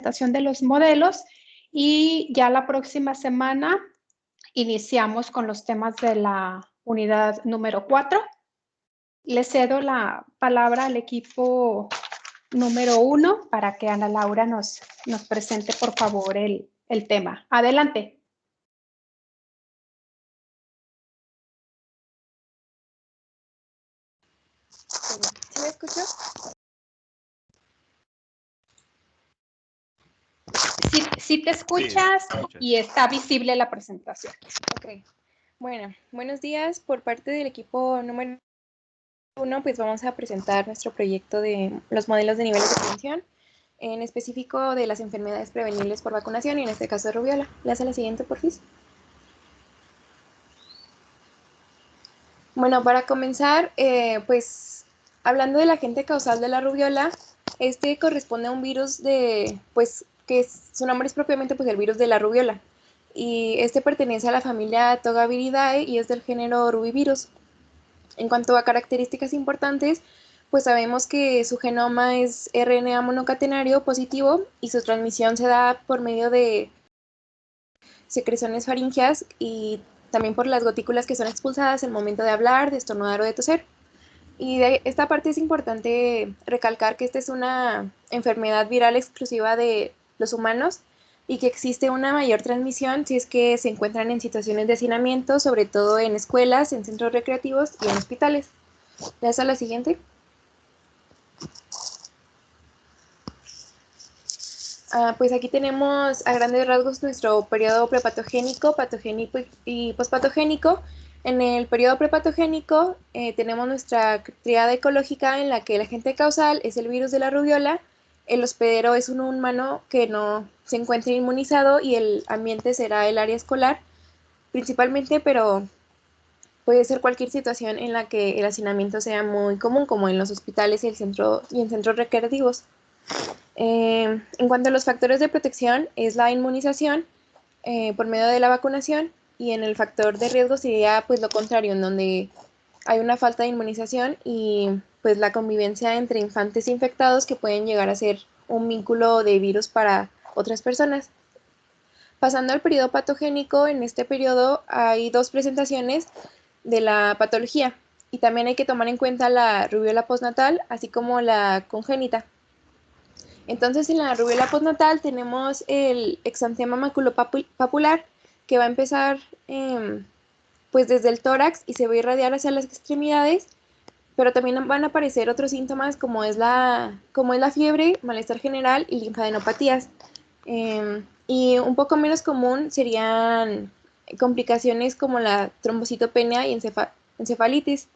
presentación de los modelos y ya la próxima semana iniciamos con los temas de la unidad número 4. Le cedo la palabra al equipo número 1 para que Ana Laura nos presente, por favor, el tema. Adelante. ¿Sí me escuchó? Sí te escuchas, sí, y está visible la presentación. Ok. Bueno, buenos días. Por parte del equipo número 1, pues vamos a presentar nuestro proyecto de los modelos de niveles de prevención, en específico de las enfermedades prevenibles por vacunación, y en este caso de rubiola. Le hace la siguiente, porfis. Bueno, para comenzar, pues hablando del agente causal de la rubiola, este corresponde a un virus que su nombre es propiamente pues el virus de la rubiola, y este pertenece a la familia Togaviridae y es del género Rubivirus. En cuanto a características importantes, pues sabemos que su genoma es RNA monocatenario positivo y su transmisión se da por medio de secreciones faringeas y también por las gotículas que son expulsadas al momento de hablar, de estornudar o de toser. Y de esta parte es importante recalcar que esta es una enfermedad viral exclusiva de los humanos y que existe una mayor transmisión si es que se encuentran en situaciones de hacinamiento, sobre todo en escuelas, en centros recreativos y en hospitales. ¿Le das a la siguiente? Pues aquí tenemos a grandes rasgos nuestro periodo prepatogénico, patogénico y pospatogénico. En el periodo prepatogénico tenemos nuestra triada ecológica en la que el agente causal es el virus de la rubiola, el hospedero es un humano que no se encuentra inmunizado y el ambiente será el área escolar principalmente, pero puede ser cualquier situación en la que el hacinamiento sea muy común, como en los hospitales y en centros recreativos. En cuanto a los factores de protección, es la inmunización por medio de la vacunación, y en el factor de riesgo sería pues lo contrario, en donde hay una falta de inmunización y pues la convivencia entre infantes infectados que pueden llegar a ser un vínculo de virus para otras personas. Pasando al periodo patogénico, en este periodo hay dos presentaciones de la patología y también hay que tomar en cuenta la rubiola postnatal así como la congénita. Entonces, en la rubiola postnatal tenemos el exantema maculopapular, que va a empezar pues desde el tórax y se va a irradiar hacia las extremidades, pero también van a aparecer otros síntomas como es la fiebre, malestar general y linfadenopatías. Y un poco menos común serían complicaciones como la trombocitopenia y encefalitis.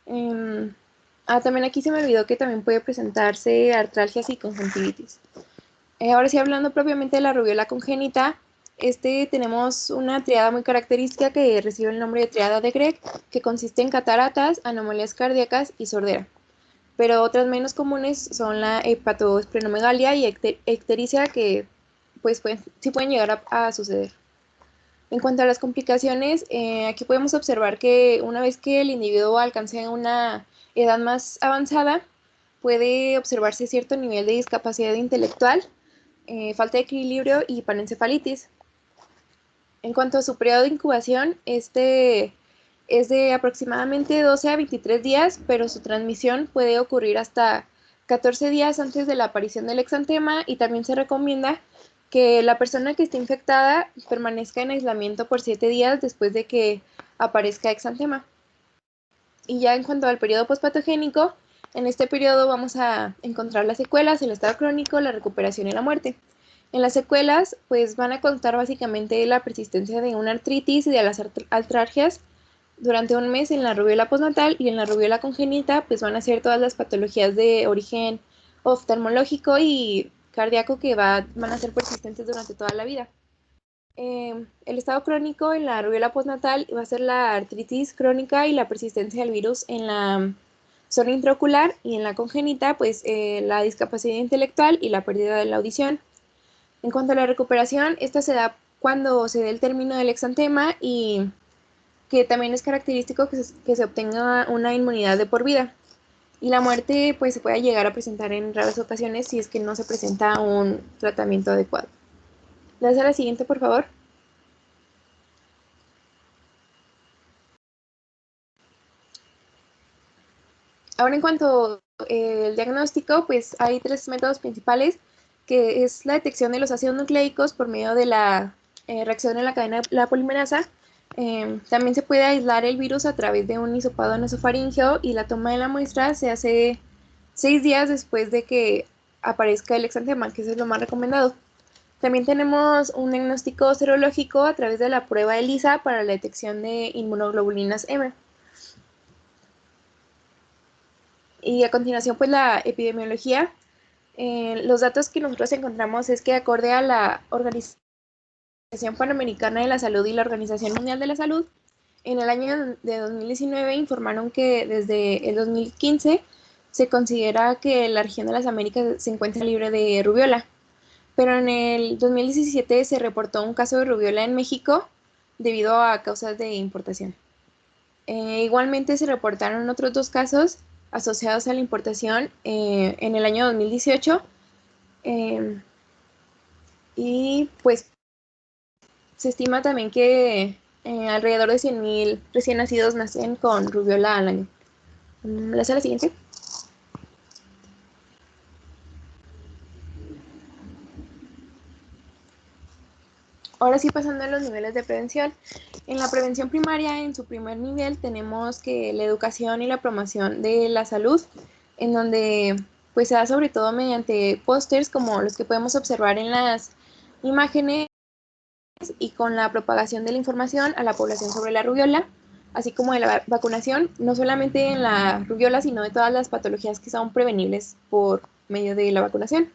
También aquí se me olvidó que también puede presentarse artralgias y conjuntivitis. Ahora sí, hablando propiamente de la rubiola congénita, tenemos una triada muy característica que recibe el nombre de triada de Gregg, que consiste en cataratas, anomalías cardíacas y sordera. Pero otras menos comunes son la hepatoesplenomegalia y ictericia, que pues sí pueden llegar a suceder. En cuanto a las complicaciones, aquí podemos observar que una vez que el individuo alcance una edad más avanzada, puede observarse cierto nivel de discapacidad intelectual, falta de equilibrio y panencefalitis. En cuanto a su periodo de incubación, este es de aproximadamente 12 a 23 días, pero su transmisión puede ocurrir hasta 14 días antes de la aparición del exantema, y también se recomienda que la persona que esté infectada permanezca en aislamiento por 7 días después de que aparezca exantema. Y ya en cuanto al periodo pospatogénico, en este periodo vamos a encontrar las secuelas, el estado crónico, la recuperación y la muerte. En las secuelas, pues van a contar básicamente la persistencia de una artritis y de las artralgias durante un mes en la rubiola postnatal, y en la rubiola congénita, pues van a ser todas las patologías de origen oftalmológico y cardíaco que van a ser persistentes durante toda la vida. El estado crónico en la rubiola postnatal va a ser la artritis crónica y la persistencia del virus en la zona intraocular, y en la congénita, pues la discapacidad intelectual y la pérdida de la audición. En cuanto a la recuperación, esta se da cuando se dé el término del exantema, y que también es característico que se obtenga una inmunidad de por vida. Y la muerte pues se puede llegar a presentar en raras ocasiones si es que no se presenta un tratamiento adecuado. ¿Le das a la siguiente, por favor? Ahora en cuanto al diagnóstico, pues hay 3 métodos principales, que es la detección de los ácidos nucleicos por medio de la reacción en la cadena de la polimerasa. También se puede aislar el virus a través de un hisopado nasofaríngeo y la toma de la muestra se hace 6 días después de que aparezca el exantema, que eso es lo más recomendado. También tenemos un diagnóstico serológico a través de la prueba ELISA para la detección de inmunoglobulinas M. Y a continuación, pues la epidemiología. Los datos que nosotros encontramos es que acorde a la Organización Panamericana de la Salud y la Organización Mundial de la Salud, en el año de 2019 informaron que desde el 2015 se considera que la región de las Américas se encuentra libre de rubiola, pero en el 2017 se reportó un caso de rubiola en México debido a causas de importación. Igualmente se reportaron otros 2 casos asociados a la importación en el año 2018 y pues se estima también que alrededor de 100.000 recién nacidos nacen con rubiola al año. ¿La sala siguiente? Ahora sí, pasando a los niveles de prevención. En la prevención primaria, en su primer nivel, tenemos que la educación y la promoción de la salud, en donde pues se da sobre todo mediante pósters como los que podemos observar en las imágenes y con la propagación de la información a la población sobre la rubiola, así como de la vacunación, no solamente en la rubiola, sino de todas las patologías que son prevenibles por medio de la vacunación.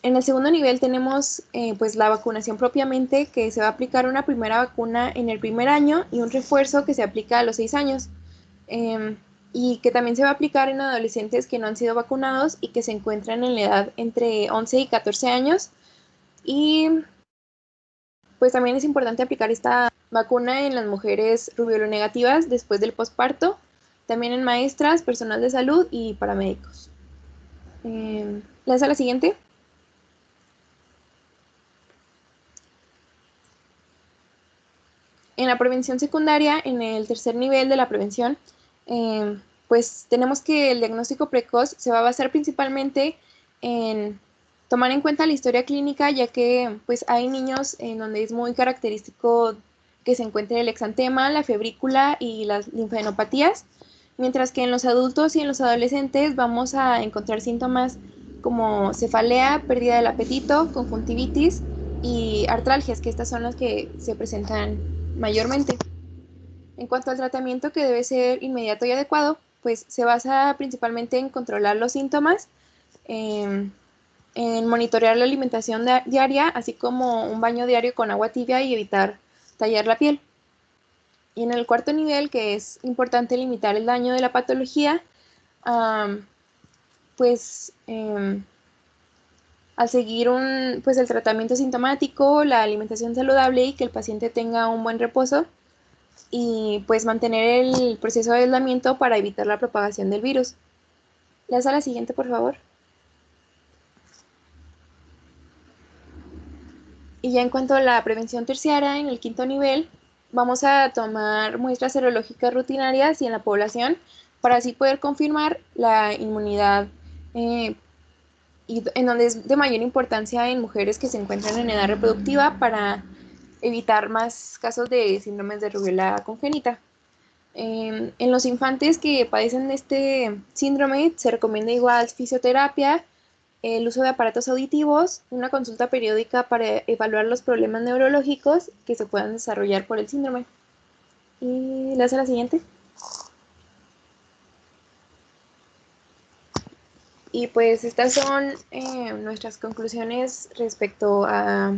En el segundo nivel tenemos pues la vacunación propiamente, que se va a aplicar una primera vacuna en el primer año y un refuerzo que se aplica a los 6 años. Y que también se va a aplicar en adolescentes que no han sido vacunados y que se encuentran en la edad entre 11 y 14 años. Y pues también es importante aplicar esta vacuna en las mujeres rubionegativas después del posparto, también en maestras, personal de salud y paramédicos. ¿La sala siguiente? En la prevención secundaria, en el tercer nivel de la prevención, pues tenemos que el diagnóstico precoz se va a basar principalmente en tomar en cuenta la historia clínica, ya que pues hay niños en donde es muy característico que se encuentre el exantema, la febrícula y las linfadenopatías, mientras que en los adultos y en los adolescentes vamos a encontrar síntomas como cefalea, pérdida del apetito, conjuntivitis y artralgias, que estas son las que se presentan mayormente. En cuanto al tratamiento, que debe ser inmediato y adecuado, pues se basa principalmente en controlar los síntomas, en monitorear la alimentación diaria, así como un baño diario con agua tibia y evitar tallar la piel. Y en el cuarto nivel, que es importante limitar el daño de la patología, pues al seguir pues el tratamiento sintomático, la alimentación saludable y que el paciente tenga un buen reposo, y pues mantener el proceso de aislamiento para evitar la propagación del virus. ¿Le das a la siguiente, por favor? Y ya en cuanto a la prevención terciaria, en el quinto nivel, vamos a tomar muestras serológicas rutinarias y en la población para así poder confirmar la inmunidad, y en donde es de mayor importancia en mujeres que se encuentran en edad reproductiva para evitar más casos de síndromes de rubiola congénita. En los infantes que padecen de este síndrome se recomienda igual fisioterapia, el uso de aparatos auditivos, una consulta periódica para evaluar los problemas neurológicos que se puedan desarrollar por el síndrome. Y le hace la siguiente. Y pues estas son nuestras conclusiones respecto a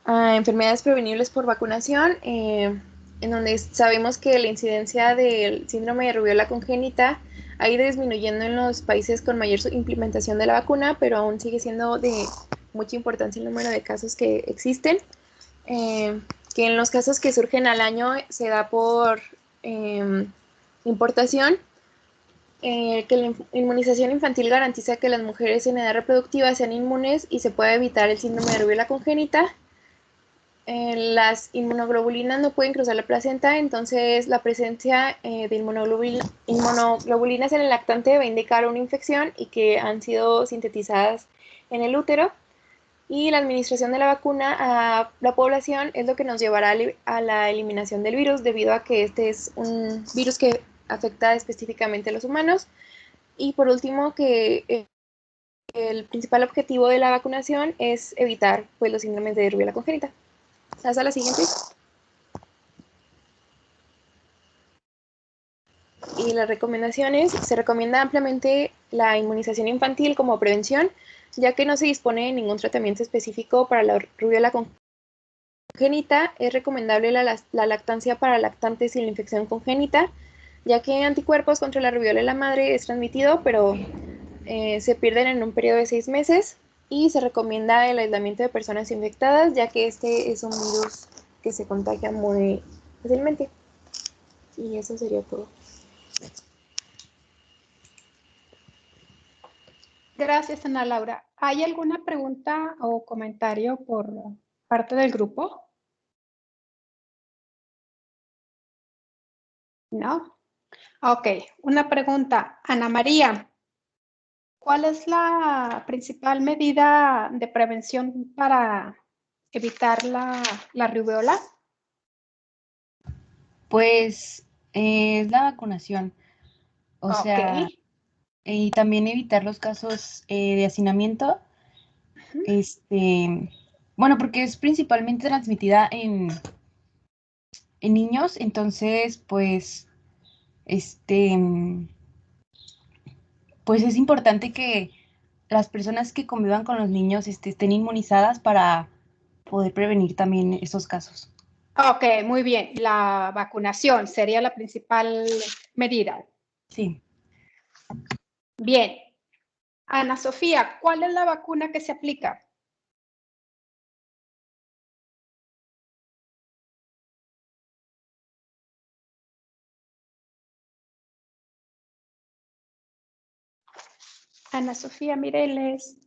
enfermedades prevenibles por vacunación, en donde sabemos que la incidencia del síndrome de rubiola congénita ha ido disminuyendo en los países con mayor implementación de la vacuna, pero aún sigue siendo de mucha importancia el número de casos que existen, que en los casos que surgen al año se da por importación, que la inmunización infantil garantiza que las mujeres en edad reproductiva sean inmunes y se pueda evitar el síndrome de rubiola congénita. Las inmunoglobulinas no pueden cruzar la placenta, entonces la presencia de inmunoglobulinas en el lactante va a indicar una infección y que han sido sintetizadas en el útero. Y la administración de la vacuna a la población es lo que nos llevará a la eliminación del virus, debido a que este es un virus que afecta específicamente a los humanos. Y por último, que el principal objetivo de la vacunación es evitar pues, los síndromes de rubiola congénita. ¿Hasta la siguiente? Y las recomendaciones: se recomienda ampliamente la inmunización infantil como prevención, ya que no se dispone de ningún tratamiento específico para la rubiola congénita. Es recomendable la lactancia para lactantes sin la infección congénita, ya que anticuerpos contra la rubiola de la madre es transmitido, pero se pierden en un periodo de 6 meses. Y se recomienda el aislamiento de personas infectadas, ya que este es un virus que se contagia muy fácilmente. Y eso sería todo. Gracias, Ana Laura. ¿Hay alguna pregunta o comentario por parte del grupo? ¿No? Ok, una pregunta. Ana María, ¿cuál es la principal medida de prevención para evitar la rubiola? Pues es la vacunación, o sea, Ok. y también evitar los casos de hacinamiento, bueno, porque es principalmente transmitida en niños, entonces, este, pues es importante que las personas que convivan con los niños estén inmunizadas para poder prevenir también esos casos. Ok, muy bien. La vacunación sería la principal medida. Sí. Bien. Ana Sofía, ¿cuál es la vacuna que se aplica? Ana Sofía Mireles.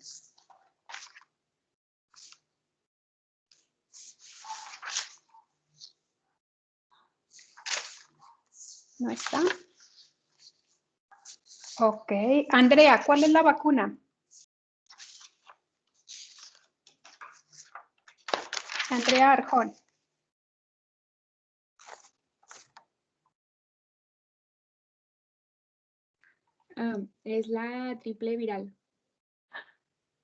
¿No está? Ok. Andrea, ¿cuál es la vacuna? Andrea Arjón. Es la triple viral.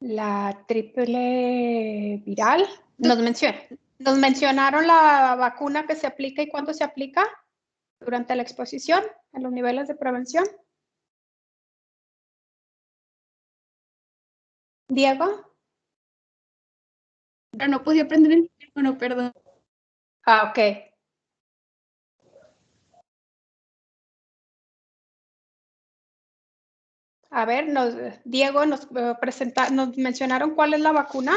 La triple viral. Nos mencionaron la vacuna que se aplica y cuándo se aplica durante la exposición en los niveles de prevención. Diego. Pero no podía prender el teléfono, perdón. Ah, ok. A ver, Diego, nos mencionaron cuál es la vacuna.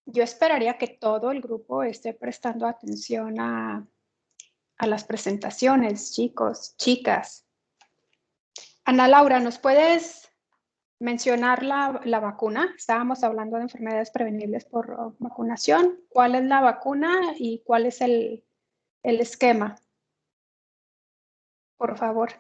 Yo esperaría que todo el grupo esté prestando atención a las presentaciones, chicos, chicas. Ana Laura, ¿nos puedes mencionar la vacuna? Estábamos hablando de enfermedades prevenibles por vacunación. ¿Cuál es la vacuna y cuál es el esquema? Por favor.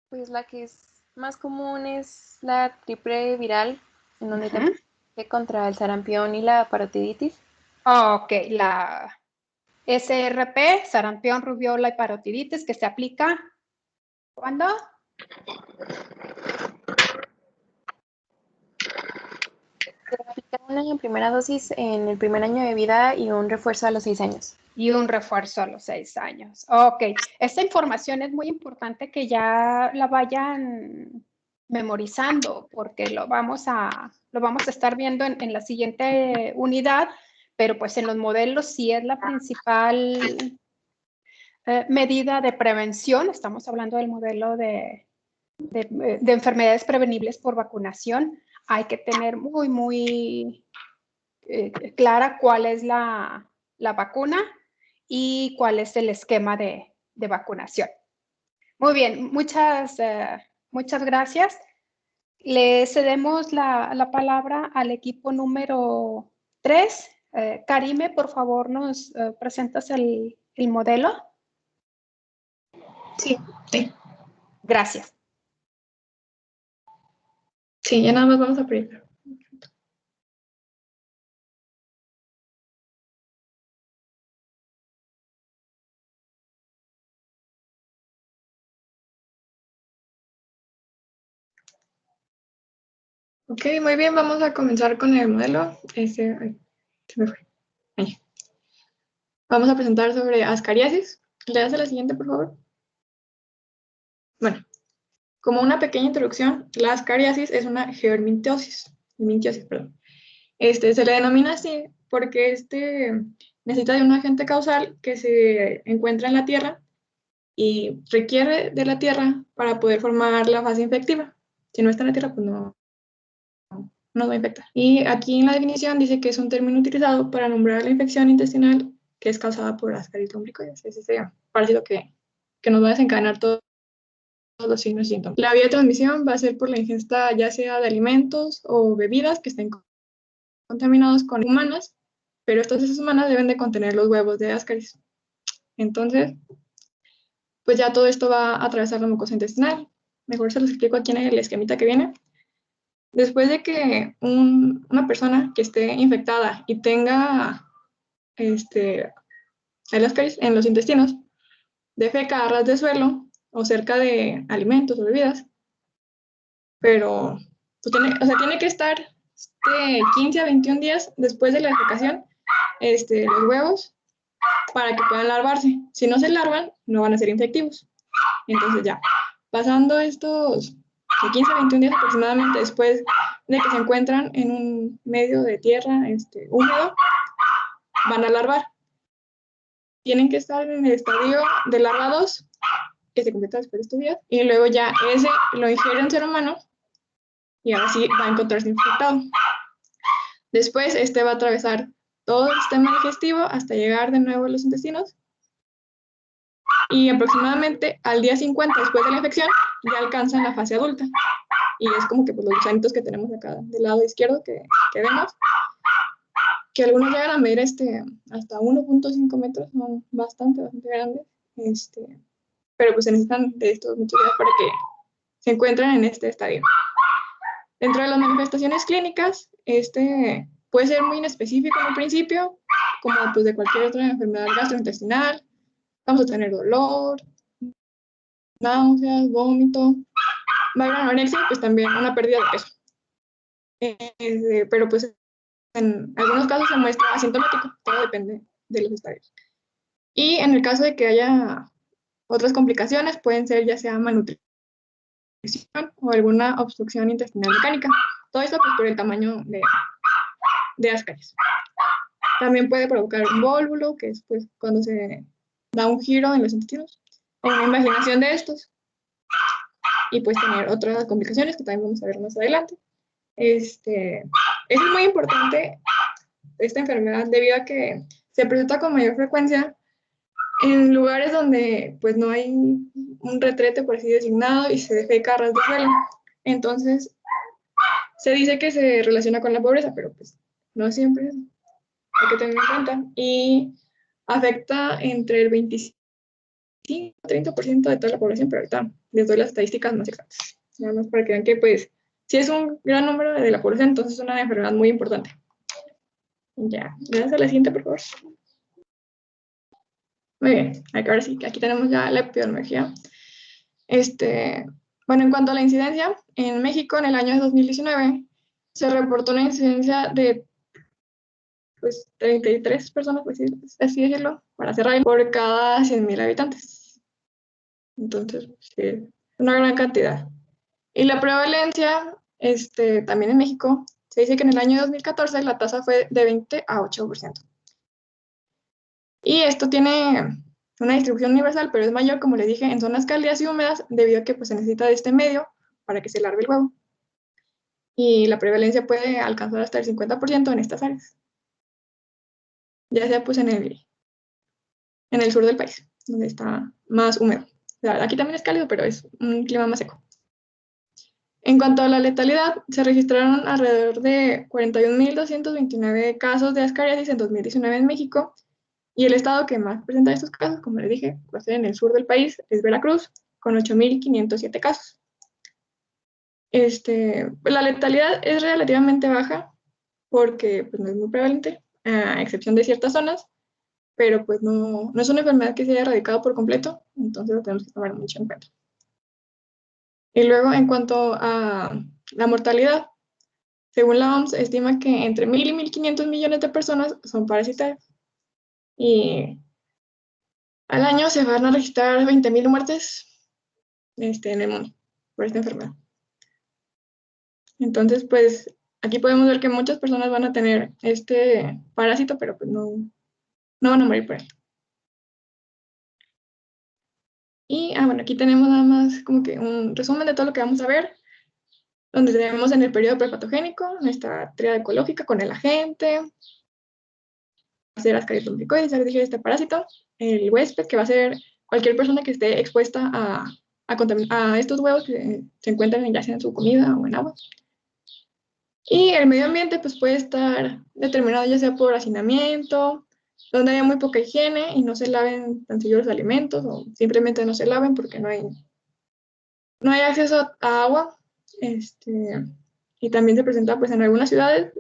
Pues la que es más común es la triple viral, en donde te protege contra el sarampión y la parotiditis. Ok, la SRP, sarampión, rubiola y parotiditis, que se aplica, ¿cuándo? Se aplica una en primera dosis en el primer año de vida y un refuerzo a los 6 años. Y un refuerzo a los 6 años. Ok, esta información es muy importante que ya la vayan memorizando porque lo vamos a estar viendo en la siguiente unidad, pero pues en los modelos sí es la principal medida de prevención. Estamos hablando del modelo de enfermedades prevenibles por vacunación. hay que tener muy clara cuál es la vacuna y cuál es el esquema de vacunación. Muy bien, muchas gracias. Le cedemos la palabra al equipo número 3. Karime, por favor, nos presentas el modelo. Sí. Gracias. Sí, ya nada más vamos a proyectar. Ok, muy bien, vamos a comenzar con el modelo. Ay, se me fue. Ahí. Vamos a presentar sobre ascariasis. ¿Le das a la siguiente, por favor? Bueno, como una pequeña introducción, la ascariasis es una geomintosis, perdón. Se le denomina así porque necesita de un agente causal que se encuentra en la tierra y requiere de la tierra para poder formar la fase infectiva. Si no está en la tierra, pues no va a infectar. Y aquí en la definición dice que es un término utilizado para nombrar la infección intestinal que es causada por Ascaris lumbricoides. Ese sería parecido que nos va a desencadenar todos los signos y síntomas. La vía de transmisión va a ser por la ingesta ya sea de alimentos o bebidas que estén contaminados con humanas, pero estas heces humanas deben de contener los huevos de Ascaris. Entonces, pues ya todo esto va a atravesar la mucosa intestinal. Mejor se los explico aquí en el esquemita que viene. Después de que una persona que esté infectada y tenga el Ascaris en los intestinos, defeca a ras de suelo o cerca de alimentos o bebidas, pero pues tiene que estar 15 a 21 días después de la defecación los huevos para que puedan larvarse. Si no se larvan, no van a ser infectivos. Entonces ya, pasando estos de 15 a 21 días aproximadamente después de que se encuentran en un medio de tierra húmedo, van a larvar. Tienen que estar en el estadio de larvados, que se completa después de estos días, y luego ya ese lo ingiere un ser humano y ahora sí va a encontrarse infectado. Después va a atravesar todo el sistema digestivo hasta llegar de nuevo a los intestinos y aproximadamente al día 50 después de la infección ya alcanzan la fase adulta. Y es como que pues, los gusanitos que tenemos acá del lado izquierdo que vemos, que algunos llegan a medir hasta 1.5 metros, son bastante grandes, pero pues se necesitan de estos muchos días para que se encuentren en este estadio. Dentro de las manifestaciones clínicas, puede ser muy inespecífico en un principio, como pues de cualquier otra enfermedad gastrointestinal. Vamos a tener dolor, náuseas, vómito, va a haber anorexia, pues también una pérdida de peso. Pero pues en algunos casos se muestra asintomático, todo depende de los estadios. Y en el caso de que haya otras complicaciones, pueden ser ya sea malnutrición o alguna obstrucción intestinal mecánica. Todo esto pues por el tamaño de Ascaris. También puede provocar un vólvulo, que es pues cuando se da un giro en los intestinos, o una invaginación de estos. Y pues tener otras complicaciones que también vamos a ver más adelante. Es muy importante esta enfermedad debido a que se presenta con mayor frecuencia en lugares donde pues no hay un retrete por así designado y se defeca a ras de suelo. Entonces se dice que se relaciona con la pobreza, pero pues no siempre es. Hay que tenerlo en cuenta. Y afecta entre el 25 y 30% de toda la población, pero ahorita les doy las estadísticas más exactas. Nada más para que vean que pues si es un gran número de la población, entonces es una enfermedad muy importante. Ya, gracias a la siguiente, por favor. Muy bien, ahora sí, aquí tenemos ya la epidemiología. Bueno, en cuanto a la incidencia, en México en el año 2019 se reportó una incidencia de pues 33 personas, pues así decirlo, para cerrar, por cada 100,000 habitantes. Entonces, sí, es una gran cantidad. Y la prevalencia, también en México, se dice que en el año 2014 la tasa fue de 20 a 8%. Y esto tiene una distribución universal, pero es mayor, como les dije, en zonas cálidas y húmedas, debido a que pues, se necesita de este medio para que se larve el huevo. y la prevalencia puede alcanzar hasta el 50% en estas áreas, ya sea pues en el sur del país, donde está más húmedo. Aquí también es cálido, pero es un clima más seco. En cuanto a la letalidad, se registraron alrededor de 41.229 casos de ascariasis en 2019 en México, y el estado que más presenta estos casos, como les dije, va a ser en el sur del país, es Veracruz, con 8.507 casos. La letalidad es relativamente baja porque pues, no es muy prevalente, a excepción de ciertas zonas, pero pues no es una enfermedad que se haya erradicado por completo, entonces lo tenemos que tomar mucho en cuenta. Y luego, en cuanto a la mortalidad, según la OMS, estima que entre 1.000 y 1.500 millones de personas son parasitarias. Y al año se van a registrar 20.000 muertes en el mundo por esta enfermedad. Entonces, pues, aquí podemos ver que muchas personas van a tener este parásito, pero pues no van a morir por él. Y, bueno, aquí tenemos nada más como que un resumen de todo lo que vamos a ver, donde tenemos en el periodo prepatogénico nuestra tríada ecológica con el agente, ser Ascarius lumbricoides, ya les dije este parásito, el huésped, que va a ser cualquier persona que esté expuesta a estos huevos que se encuentran ya sea en su comida o en agua. Y el medio ambiente pues puede estar determinado ya sea por hacinamiento, donde haya muy poca higiene y no se laven tan seguido los alimentos, o simplemente no se laven porque no hay acceso a agua. Y también se presenta pues en algunas ciudades.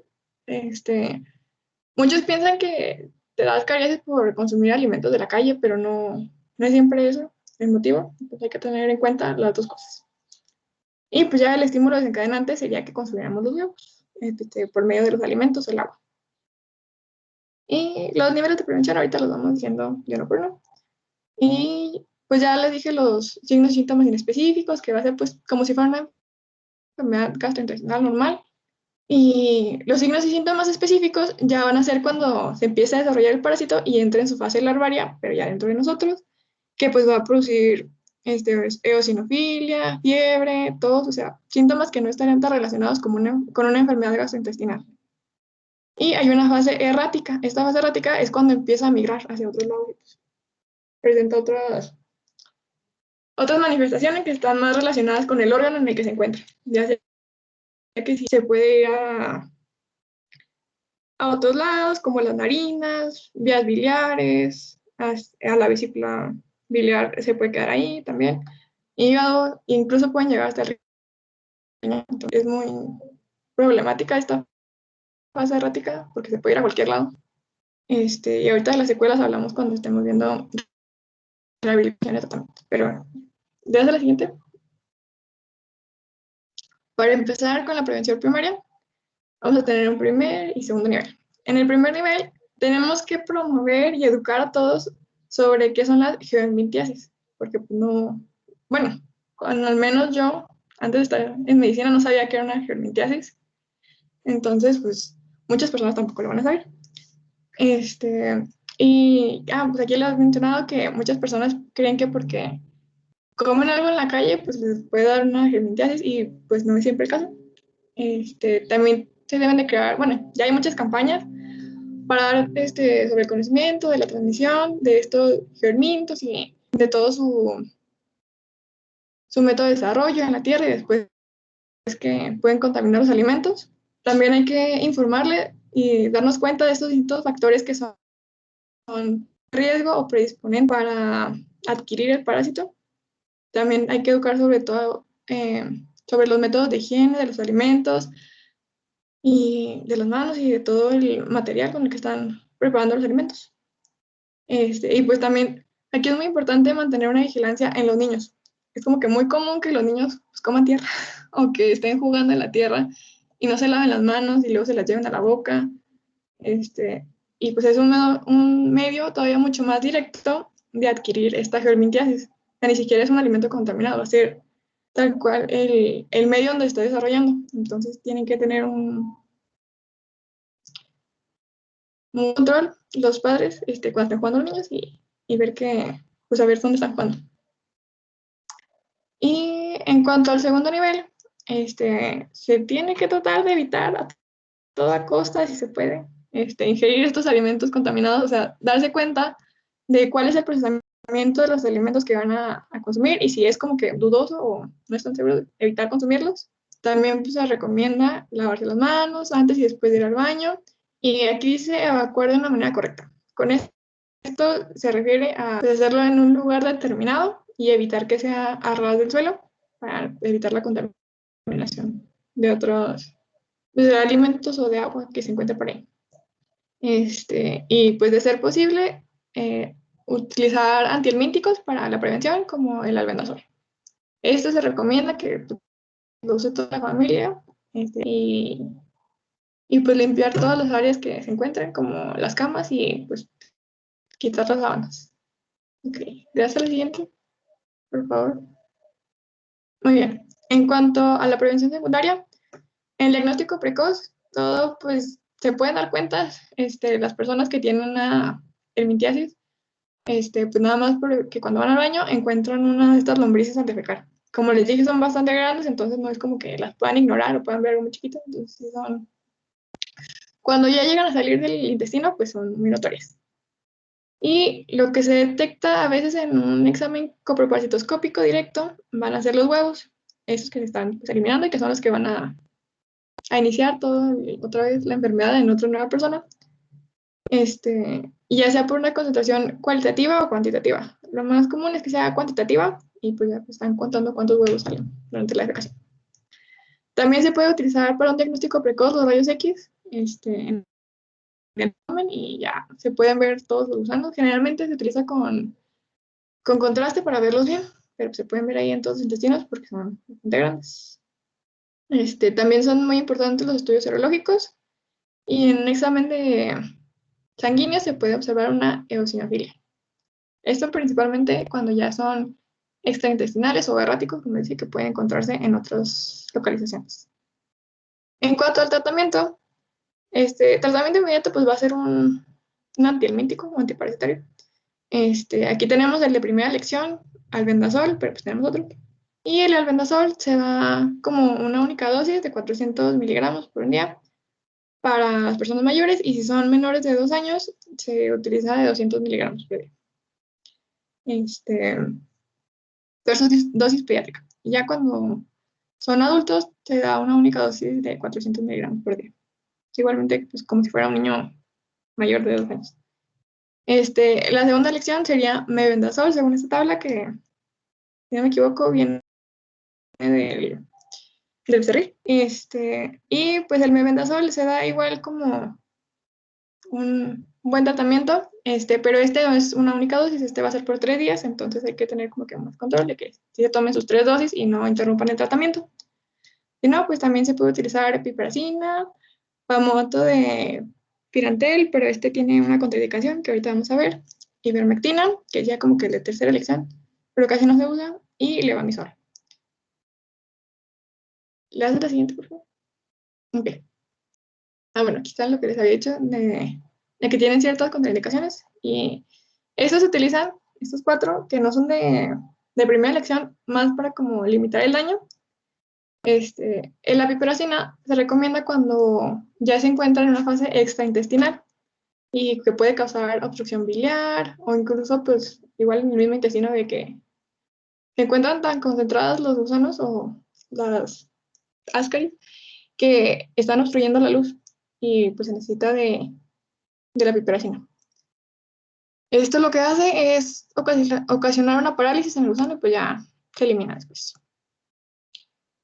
Muchos piensan que te das caries por consumir alimentos de la calle, pero no es siempre eso el motivo. Entonces hay que tener en cuenta las dos cosas. Y pues ya el estímulo desencadenante sería que consumiéramos los huevos por medio de los alimentos o el agua. Y los niveles de prevención ahorita los vamos diciendo de uno por uno. Y pues ya les dije los signos y síntomas inespecíficos, que va a ser pues como si fuera una enfermedad gastrointestinal normal. Y los signos y síntomas específicos ya van a ser cuando se empieza a desarrollar el parásito y entra en su fase larvaria, pero ya dentro de nosotros, que pues va a producir eosinofilia, fiebre, todos, o sea, síntomas que no estarían tan relacionados con una enfermedad gastrointestinal. Y hay una fase errática. Esta fase errática es cuando empieza a migrar hacia otros lados. Presenta otras manifestaciones que están más relacionadas con el órgano en el que se encuentra. Ya sea que si se puede ir a otros lados, como las narinas, vías biliares, a la vesícula biliar se puede quedar ahí también. Hígado, incluso pueden llegar hasta el riñón. Entonces, es muy problemática esta fase errática porque se puede ir a cualquier lado. Y ahorita de las secuelas hablamos cuando estemos viendo rehabilitación y tratamiento. Pero, desde la siguiente. Para empezar con la prevención primaria, vamos a tener un primer y segundo nivel. En el primer nivel, tenemos que promover y educar a todos sobre qué son las geomintiasis, porque bueno, al menos yo, antes de estar en medicina, no sabía qué era una geomintiasis, entonces, pues, muchas personas tampoco lo van a saber. Pues aquí les he mencionado que muchas personas creen que porque comen algo en la calle, pues les puede dar una geomintiasis y pues no es siempre el caso. También se deben de crear, bueno, ya hay muchas campañas para dar sobre el conocimiento de la transmisión de estos germintos y de todo su método de desarrollo en la tierra y después que pueden contaminar los alimentos. También hay que informarle y darnos cuenta de estos distintos factores que son riesgo o predisponente para adquirir el parásito. También hay que educar sobre todo sobre los métodos de higiene de los alimentos y de las manos y de todo el material con el que están preparando los alimentos. Y pues también aquí es muy importante mantener una vigilancia en los niños. Es como que muy común que los niños pues, coman tierra o que estén jugando en la tierra y no se laven las manos y luego se las lleven a la boca. Y pues es un medio todavía mucho más directo de adquirir esta geomintiasis. O sea, ni siquiera es un alimento contaminado, va a ser tal cual el medio donde está desarrollando. Entonces tienen que tener un control los padres cuando estén jugando los niños y ver pues a ver dónde están jugando. Y en cuanto al segundo nivel, se tiene que tratar de evitar a toda costa, si se puede, ingerir estos alimentos contaminados, o sea, darse cuenta de cuál es el procesamiento de los alimentos que van a consumir y si es como que dudoso o no están seguros, evitar consumirlos. También pues, se recomienda lavarse las manos antes y después de ir al baño y aquí se evacúa de una manera correcta. Con esto se refiere a hacerlo en un lugar determinado y evitar que sea a ras del suelo para evitar la contaminación de otros de alimentos o de agua que se encuentre por ahí. Y pues de ser posible, utilizar antihelmínticos para la prevención como el albendazol. Esto se recomienda que lo use toda la familia y pues limpiar todas las áreas que se encuentren como las camas y pues quitar las sábanas. Ok, gracias. Al siguiente, por favor. Muy bien. En cuanto a la prevención secundaria, el diagnóstico precoz, todo pues se pueden dar cuenta las personas que tienen una helmintiasis, pues nada más porque cuando van al baño encuentran una de estas lombrices al defecar. Como les dije, son bastante grandes, entonces no es como que las puedan ignorar o puedan ver algo muy chiquito, entonces son... Cuando ya llegan a salir del intestino, pues son muy notorias. Y lo que se detecta a veces en un examen coproparasitoscópico directo van a ser los huevos, esos que se están pues, eliminando y que son los que van a iniciar otra vez la enfermedad en otra nueva persona, y ya sea por una concentración cualitativa o cuantitativa. Lo más común es que sea cuantitativa y pues ya están contando cuántos huevos salen durante la defecación. También se puede utilizar para un diagnóstico precoz los rayos X en el abdomen y ya se pueden ver todos los gusanos. Generalmente se utiliza con contraste para verlos bien, pero se pueden ver ahí en todos los intestinos porque son bastante grandes. También son muy importantes los estudios serológicos y en un examen de sanguíneo se puede observar una eosinofilia. Esto principalmente cuando ya son extraintestinales o erráticos, como dice, que pueden encontrarse en otras localizaciones. En cuanto al tratamiento, tratamiento inmediato pues va a ser un antihelmíntico o antiparasitario. Aquí tenemos el de primera elección, albendazol, pero pues tenemos otro. Y el albendazol se da como una única dosis de 400 miligramos por un día para las personas mayores y si son menores de 2 años se utiliza de 200 miligramos por día. Pero es dosis pediátrica. Y ya cuando son adultos se da una única dosis de 400 miligramos por día. Igualmente, pues como si fuera un niño mayor de 2 años. La segunda elección sería mebendazol, según esta tabla que, si no me equivoco, viene del Becerril. Y pues el mebendazol se da igual como un buen tratamiento, pero no es una única dosis, va a ser por 3 días, entonces hay que tener como que más control de que si se tomen sus 3 dosis y no interrumpan el tratamiento. Si no, pues también se puede utilizar epiperacina, Pamoto de Pirantel, pero tiene una contraindicación que ahorita vamos a ver, ivermectina, que es ya como que de tercera elección, pero casi no se usa, y levamisol. ¿Le das la siguiente, por favor? Ok. Bueno, aquí está lo que les había dicho de que tienen ciertas contraindicaciones y estos se utilizan, estos 4, que no son de primera elección, más para como limitar el daño. La piperacina se recomienda cuando ya se encuentra en una fase extraintestinal y que puede causar obstrucción biliar o incluso pues igual en el mismo intestino de que se encuentran tan concentrados los gusanos o las ascaris que están obstruyendo la luz y pues se necesita de la piperacina. Esto lo que hace es ocasionar una parálisis en el gusano y pues ya se elimina después.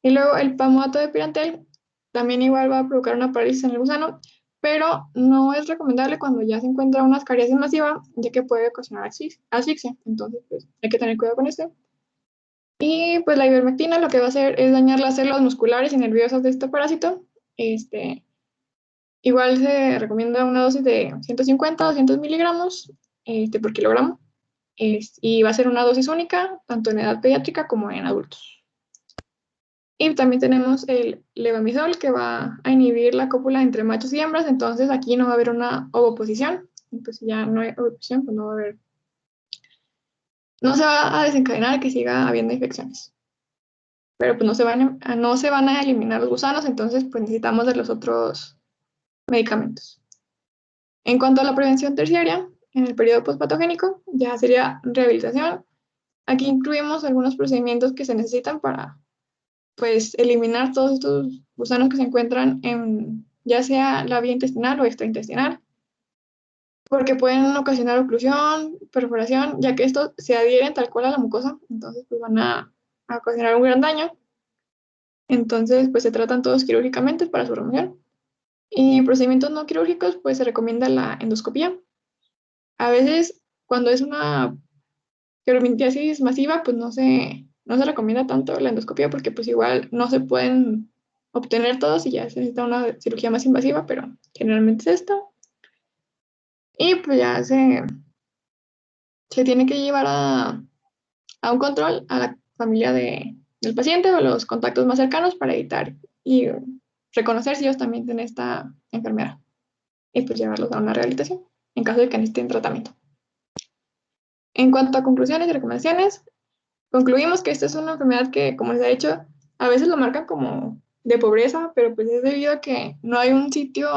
Y luego el pamoato de Pirantel también igual va a provocar una parálisis en el gusano, pero no es recomendable cuando ya se encuentra una ascariasis masiva, ya que puede ocasionar asfixia. Entonces, pues hay que tener cuidado con esto. Y pues la ivermectina lo que va a hacer es dañar las células musculares y nerviosas de este parásito. Igual se recomienda una dosis de 150 a 200 miligramos por kilogramo. Y va a ser una dosis única, tanto en edad pediátrica como en adultos. Y también tenemos el levamisol, que va a inhibir la cópula entre machos y hembras, entonces aquí no va a haber una ovoposición. Pues ya no hay ovoposición, pues no va a haber... No se va a desencadenar que siga habiendo infecciones. pero pues no se van a eliminar los gusanos, entonces pues necesitamos de los otros medicamentos. En cuanto a la prevención terciaria, en el periodo postpatogénico, ya sería rehabilitación. Aquí incluimos algunos procedimientos que se necesitan para pues eliminar todos estos gusanos que se encuentran en ya sea la vía intestinal o extraintestinal, porque pueden ocasionar oclusión, perforación, ya que estos se adhieren tal cual a la mucosa, entonces pues van a ocasionar un gran daño. Entonces pues se tratan todos quirúrgicamente para su remoción. Y procedimientos no quirúrgicos pues se recomienda la endoscopía. A veces cuando es una quiromitiasis masiva pues no se recomienda tanto la endoscopía porque pues igual no se pueden obtener todos y ya se necesita una cirugía más invasiva, pero generalmente es esto. Y pues ya se tiene que llevar a un control a la familia del paciente o los contactos más cercanos para evitar y reconocer si ellos también tienen esta enfermedad y pues llevarlos a una rehabilitación en caso de que necesiten tratamiento. En cuanto a conclusiones y recomendaciones, concluimos que esta es una enfermedad que, como les he dicho, a veces lo marcan como de pobreza, pero pues es debido a que no hay un sitio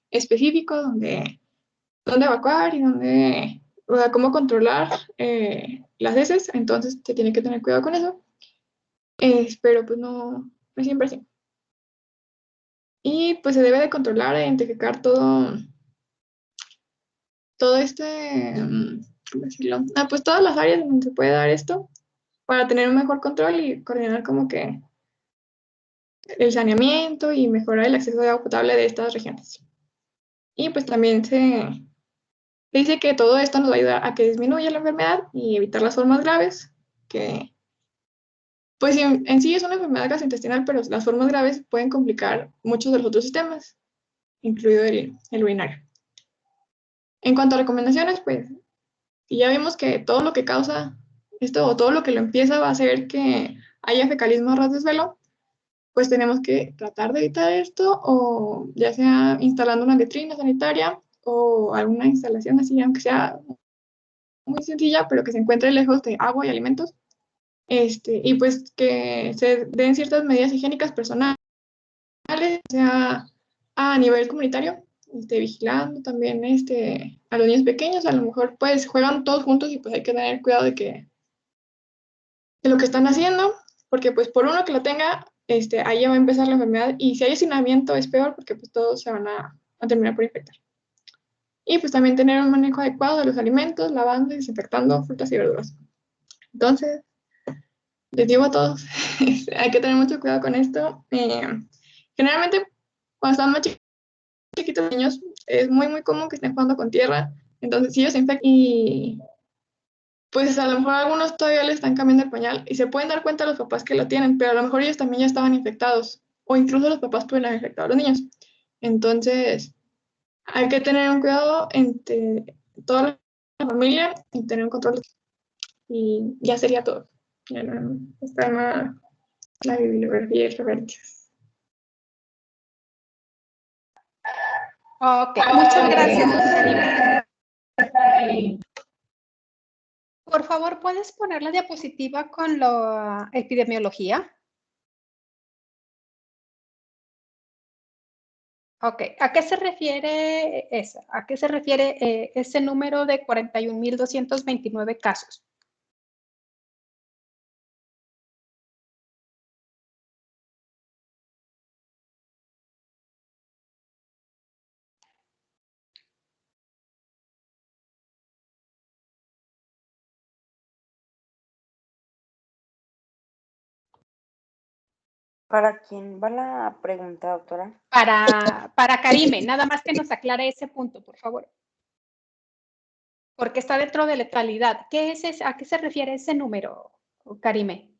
específico donde evacuar y donde, o sea, cómo controlar las heces, entonces se tiene que tener cuidado con eso, pero pues no es siempre así. Y pues se debe de controlar e identificar todo ¿cómo decirlo? Pues todas las áreas donde se puede dar esto para tener un mejor control y coordinar como que el saneamiento y mejorar el acceso de agua potable de estas regiones. Y pues también se dice que todo esto nos va a ayudar a que disminuya la enfermedad y evitar las formas graves, que pues en sí es una enfermedad gastrointestinal, pero las formas graves pueden complicar muchos de los otros sistemas, incluido el urinario. En cuanto a recomendaciones, pues ya vimos que todo lo que causa esto o todo lo que lo empieza va a hacer que haya fecalismo a ras de suelo, pues tenemos que tratar de evitar esto o ya sea instalando una letrina sanitaria o alguna instalación así, aunque sea muy sencilla, pero que se encuentre lejos de agua y alimentos. Y pues que se den ciertas medidas higiénicas personales, sea a nivel comunitario, vigilando también a los niños pequeños, a lo mejor pues juegan todos juntos y pues hay que tener cuidado de lo que están haciendo, porque pues por uno que lo tenga, ahí ya va a empezar la enfermedad y si hay hacinamiento es peor porque pues todos se van a terminar por infectar. Y pues también tener un manejo adecuado de los alimentos, lavando y desinfectando frutas y verduras. Entonces, les digo a todos, hay que tener mucho cuidado con esto. Generalmente, cuando están más chiquitos los niños, es muy, muy común que estén jugando con tierra. Entonces, si ellos se infectan y pues a lo mejor algunos todavía le están cambiando el pañal y se pueden dar cuenta los papás que lo tienen, pero a lo mejor ellos también ya estaban infectados o incluso los papás pueden haber infectado a los niños. Entonces, hay que tener un cuidado entre toda la familia y tener un control. Y ya sería todo. Ya no está la bibliografía y referencias. Ok, muchas gracias, Karime. Por favor, ¿puedes poner la diapositiva con la epidemiología? Ok, ¿a qué se refiere esa? ¿A qué se refiere ese número de 41.229 casos? ¿Para quién va la pregunta, doctora? Para Karime, nada más que nos aclare ese punto, por favor. Porque está dentro de letalidad. ¿Qué es ese, ¿a qué se refiere ese número, Karime?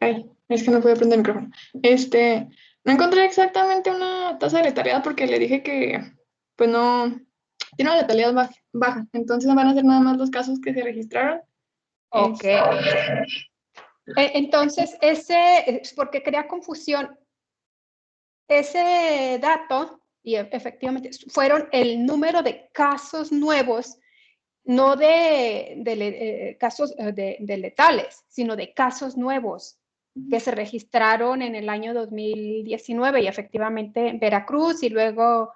Ay, es que no pude prender el micrófono. No encontré exactamente una tasa de letalidad porque le dije que, pues no, tiene una letalidad baja. Entonces van a ser nada más los casos que se registraron. Ok. Entonces, ese, porque crea confusión, ese dato Y efectivamente fueron el número de casos nuevos, no de casos de letales, sino de casos nuevos que se registraron en el año 2019 y efectivamente Veracruz y luego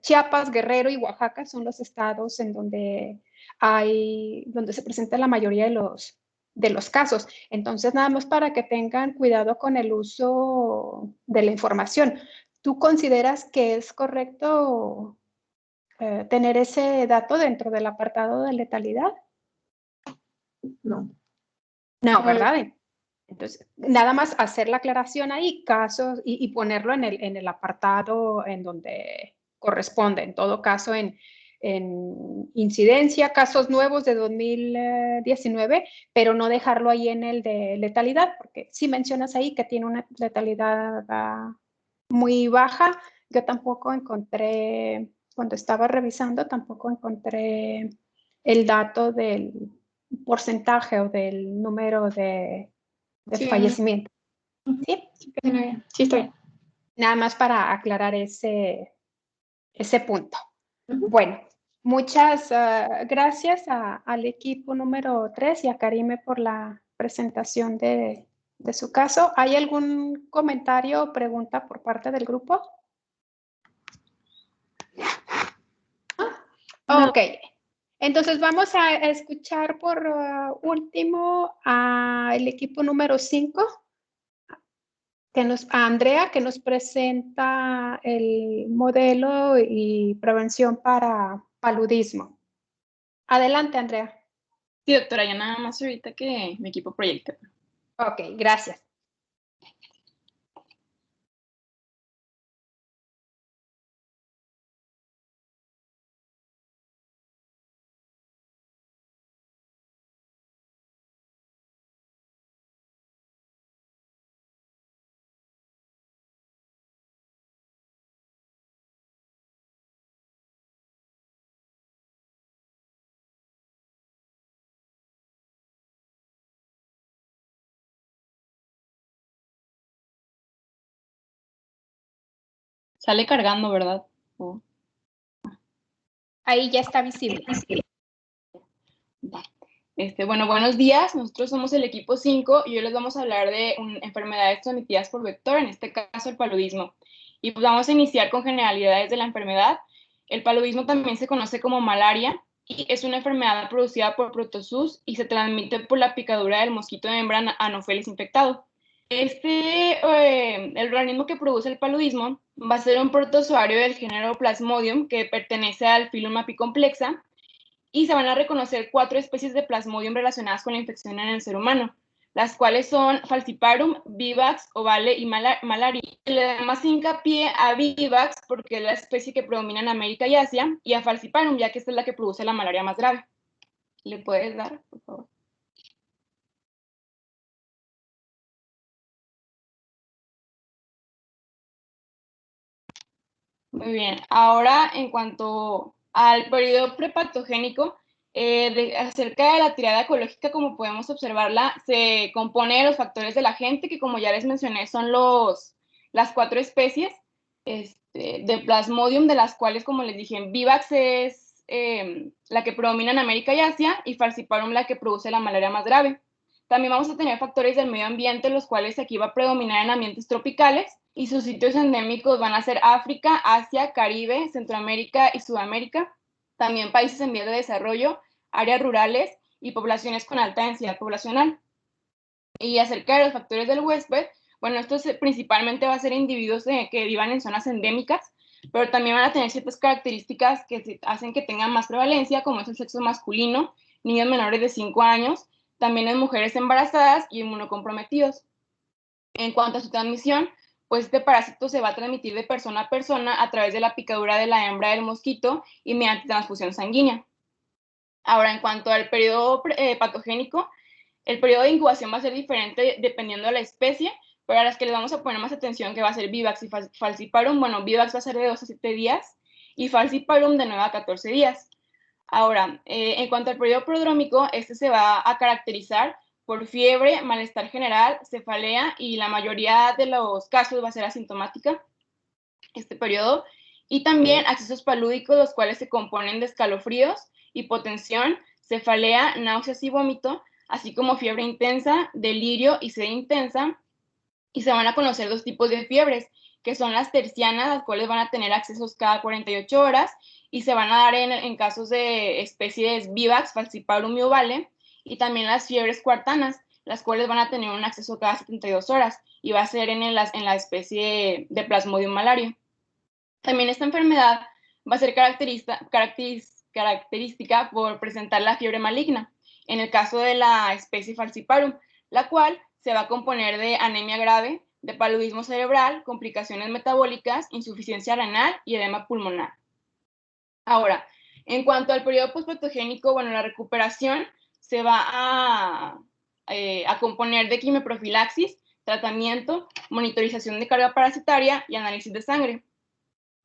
Chiapas, Guerrero y Oaxaca son los estados en donde se presenta la mayoría de los casos. Entonces, nada más para que tengan cuidado con el uso de la información. ¿Tú consideras que es correcto tener ese dato dentro del apartado de letalidad? No. No, ¿verdad? Entonces, nada más hacer la aclaración ahí, casos, y ponerlo en el apartado en donde corresponde. En todo caso, en incidencia, casos nuevos de 2019, pero no dejarlo ahí en el de letalidad, porque si mencionas ahí que tiene una letalidad muy baja, yo tampoco encontré, cuando estaba revisando, tampoco encontré el dato del porcentaje o del número de Sí, fallecimiento. no. ¿Sí? Sí, casi no hay. Sí, está bien. Nada más para aclarar ese punto. Ujú. Bueno, muchas gracias al equipo número 3 y a Karime por la presentación de su caso. ¿Hay algún comentario o pregunta por parte del grupo? No. Ok. Entonces vamos a escuchar por último al equipo número 5. A Andrea, que nos presenta el modelo y prevención para paludismo. Adelante, Andrea. Sí, doctora, ya nada más ahorita que mi equipo proyecte. Ok, gracias. Sale cargando, ¿verdad? Oh. Ahí ya está visible. Bueno, buenos días. Nosotros somos el equipo 5 y hoy les vamos a hablar de enfermedades transmitidas por vector, en este caso el paludismo. Y pues vamos a iniciar con generalidades de la enfermedad. El paludismo también se conoce como malaria y es una enfermedad producida por protozoos y se transmite por la picadura del mosquito de hembra Anopheles infectado. El organismo que produce el paludismo va a ser un protozoario del género Plasmodium que pertenece al filum Apicomplexa y se van a reconocer 4 especies de Plasmodium relacionadas con la infección en el ser humano, las cuales son Falciparum, Vivax, Ovale y Malaria. Le da más hincapié a Vivax porque es la especie que predomina en América y Asia, y a Falciparum, ya que esta es la que produce la malaria más grave. ¿Le puedes dar, por favor? Muy bien. Ahora, en cuanto al periodo prepatogénico, acerca de la triada ecológica, como podemos observarla, se compone de los factores del agente, que como ya les mencioné, son las 4 especies de Plasmodium, de las cuales, como les dije, Vivax es la que predomina en América y Asia, y Falciparum la que produce la malaria más grave. También vamos a tener factores del medio ambiente, los cuales aquí va a predominar en ambientes tropicales, y sus sitios endémicos van a ser África, Asia, Caribe, Centroamérica y Sudamérica. También países en vías de desarrollo, áreas rurales y poblaciones con alta densidad poblacional. Y acerca de los factores del huésped, bueno, esto principalmente va a ser individuos que vivan en zonas endémicas, pero también van a tener ciertas características que hacen que tengan más prevalencia, como es el sexo masculino, niños menores de 5 años, también en mujeres embarazadas y inmunocomprometidos. En cuanto a su transmisión, pues este parásito se va a transmitir de persona a persona a través de la picadura de la hembra del mosquito y mediante transfusión sanguínea. Ahora, en cuanto al periodo patogénico, el periodo de incubación va a ser diferente dependiendo de la especie, pero a las que les vamos a poner más atención, que va a ser Vivax y Falciparum. Bueno, Vivax va a ser de 2 a 7 días y Falciparum de 9 a 14 días. Ahora, en cuanto al periodo prodrómico, este se va a caracterizar por fiebre, malestar general, cefalea y la mayoría de los casos va a ser asintomática este periodo. Y también accesos palúdicos, los cuales se componen de escalofríos, hipotensión, cefalea, náuseas y vómito, así como fiebre intensa, delirio y sed intensa. Y se van a conocer 2 tipos de fiebres, que son las tercianas, las cuales van a tener accesos cada 48 horas, y se van a dar en casos de especies vivax, falciparum y ovale, y también las fiebres cuartanas, las cuales van a tener un acceso cada 72 horas, y va a ser en la especie de Plasmodium malario. También esta enfermedad va a ser característica por presentar la fiebre maligna, en el caso de la especie falciparum, la cual se va a componer de anemia grave, de paludismo cerebral, complicaciones metabólicas, insuficiencia renal y edema pulmonar. Ahora, en cuanto al periodo postpatogénico, bueno, la recuperación se va a componer de quimioprofilaxis, tratamiento, monitorización de carga parasitaria y análisis de sangre.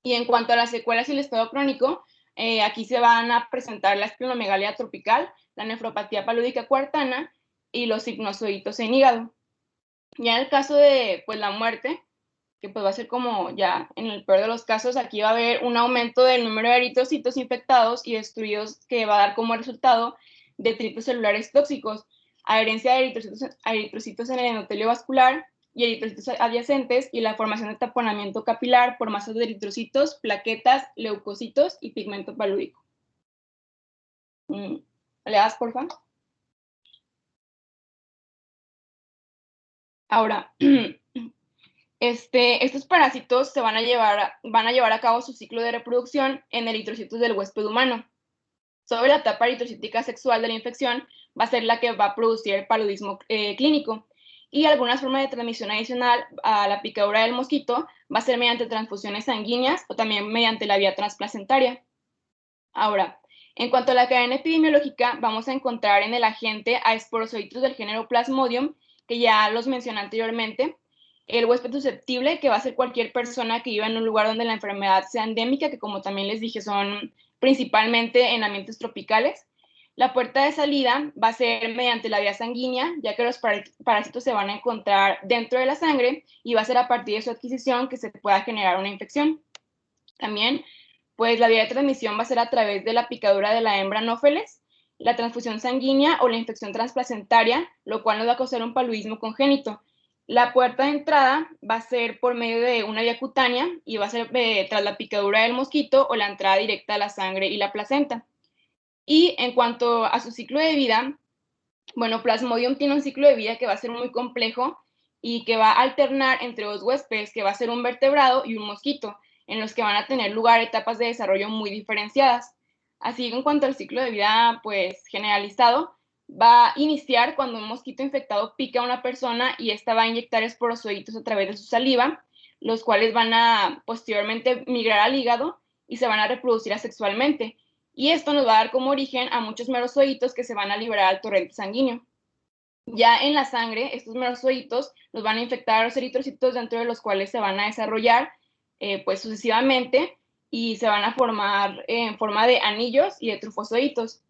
Y en cuanto a las secuelas y el estado crónico, aquí se van a presentar la esplenomegalia tropical, la nefropatía palúdica cuartana y los sinusoiditos en hígado. Ya en el caso de pues, la muerte, que pues va a ser como ya en el peor de los casos, aquí va a haber un aumento del número de eritrocitos infectados y destruidos que va a dar como resultado detritos celulares tóxicos, adherencia de eritrocitos en el endotelio vascular y eritrocitos adyacentes y la formación de taponamiento capilar por masas de eritrocitos, plaquetas, leucocitos y pigmento palúdico. ¿Le das, por favor? Ahora, estos parásitos se van a llevar a cabo su ciclo de reproducción en eritrocitos del huésped humano. Sobre la etapa eritrocítica sexual de la infección va a ser la que va a producir el paludismo clínico. Y algunas formas de transmisión adicional a la picadura del mosquito va a ser mediante transfusiones sanguíneas o también mediante la vía transplacentaria. Ahora, en cuanto a la cadena epidemiológica, vamos a encontrar en el agente a esporozoitos del género Plasmodium, que ya los mencioné anteriormente, el huésped susceptible, que va a ser cualquier persona que viva en un lugar donde la enfermedad sea endémica, que como también les dije son principalmente en ambientes tropicales. La puerta de salida va a ser mediante la vía sanguínea, ya que los parásitos se van a encontrar dentro de la sangre y va a ser a partir de su adquisición que se pueda generar una infección. También, pues la vía de transmisión va a ser a través de la picadura de la hembra anófeles, la transfusión sanguínea o la infección transplacentaria, lo cual nos va a causar un paludismo congénito. La puerta de entrada va a ser por medio de una vía cutánea y va a ser tras la picadura del mosquito o la entrada directa a la sangre y la placenta. Y en cuanto a su ciclo de vida, bueno, Plasmodium tiene un ciclo de vida que va a ser muy complejo y que va a alternar entre 2 huéspedes, que va a ser un vertebrado y un mosquito, en los que van a tener lugar etapas de desarrollo muy diferenciadas. Así que en cuanto al ciclo de vida, pues generalizado, va a iniciar cuando un mosquito infectado pica a una persona y esta va a inyectar esporozoitos a través de su saliva, los cuales van a posteriormente migrar al hígado y se van a reproducir asexualmente. Y esto nos va a dar como origen a muchos merozoitos que se van a liberar al torrente sanguíneo. Ya en la sangre, estos merozoitos los van a infectar a los eritrocitos, dentro de los cuales se van a desarrollar pues sucesivamente y se van a formar en forma de anillos y de trufozoitos.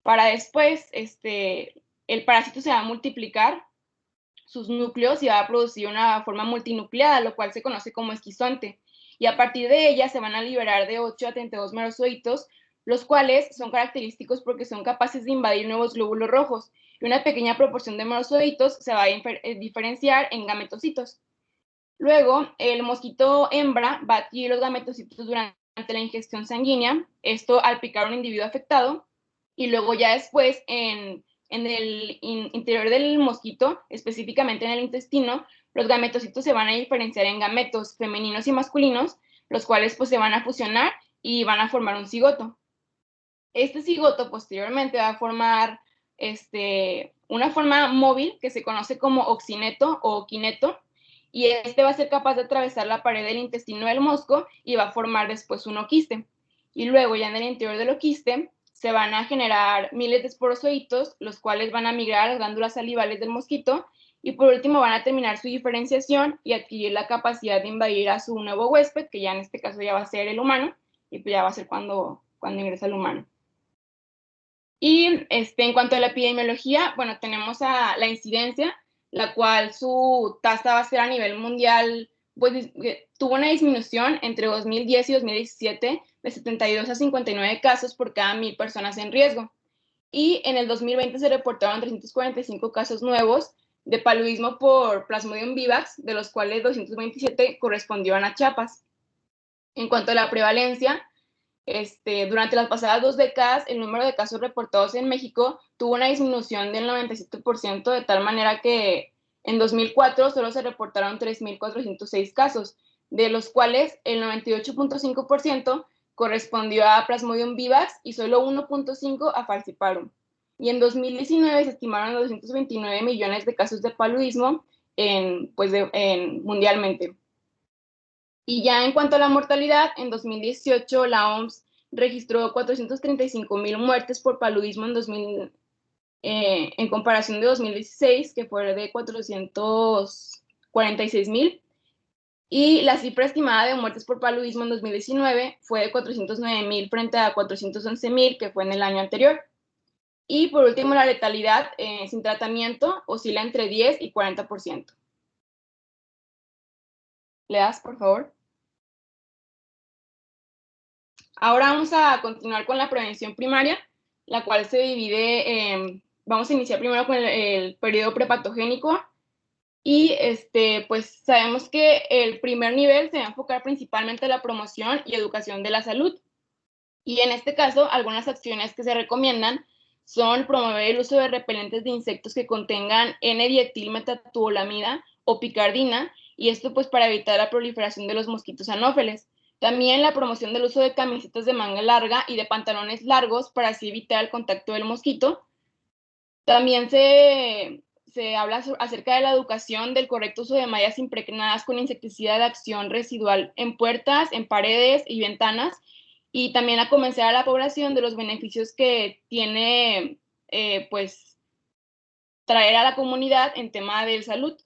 Para después, el parásito se va a multiplicar sus núcleos y va a producir una forma multinucleada, lo cual se conoce como esquizonte. Y a partir de ella se van a liberar de 8 a 32 merozoitos, los cuales son característicos porque son capaces de invadir nuevos glóbulos rojos. Y una pequeña proporción de merozoitos se va a diferenciar en gametocitos. Luego, el mosquito hembra va a adquirir los gametocitos durante la ingestión sanguínea, esto al picar a un individuo afectado, y luego ya después en el interior del mosquito, específicamente en el intestino, los gametocitos se van a diferenciar en gametos femeninos y masculinos, los cuales pues se van a fusionar y van a formar un cigoto. Este cigoto posteriormente va a formar una forma móvil que se conoce como oxineto o quineto, y va a ser capaz de atravesar la pared del intestino del mosco y va a formar después un oquiste. Y luego ya en el interior del oquiste se van a generar miles de esporozoitos, los cuales van a migrar a las glándulas salivales del mosquito y por último van a terminar su diferenciación y adquirir la capacidad de invadir a su nuevo huésped, que ya en este caso ya va a ser el humano, y pues ya va a ser cuando ingresa el humano. Y en cuanto a la epidemiología, bueno, tenemos a la incidencia, la cual su tasa va a ser a nivel mundial pues tuvo una disminución entre 2010 y 2017 de 72 a 59 casos por cada 1,000 personas en riesgo. Y en el 2020 se reportaron 345 casos nuevos de paludismo por Plasmodium vivax, de los cuales 227 correspondían a Chiapas. En cuanto a la prevalencia, durante las pasadas 2 décadas, el número de casos reportados en México tuvo una disminución del 97%, de tal manera que en 2004 solo se reportaron 3,406 casos, de los cuales el 98.5% correspondió a Plasmodium vivax y solo 1.5% a Falciparum. Y en 2019 se estimaron 229 millones de casos de paludismo mundialmente. Y ya en cuanto a la mortalidad, en 2018 la OMS registró 435,000 muertes por paludismo en comparación de 2016, que fue de 446,000. Y la cifra estimada de muertes por paludismo en 2019 fue de 409,000 frente a 411,000, que fue en el año anterior. Y por último, la letalidad sin tratamiento oscila entre 10 y 40%. ¿Le das, por favor? Ahora vamos a continuar con la prevención primaria, la cual se divide, vamos a iniciar primero con el periodo prepatogénico. Y pues sabemos que el primer nivel se va a enfocar principalmente en la promoción y educación de la salud. Y en este caso, algunas acciones que se recomiendan son promover el uso de repelentes de insectos que contengan N-dietilmetatoluamida o picardina, y esto pues para evitar la proliferación de los mosquitos anófeles. También la promoción del uso de camisetas de manga larga y de pantalones largos para así evitar el contacto del mosquito. También se habla acerca de la educación del correcto uso de mallas impregnadas con insecticida de acción residual en puertas, en paredes y ventanas, y también a convencer a la población de los beneficios que tiene pues traer a la comunidad en tema de salud.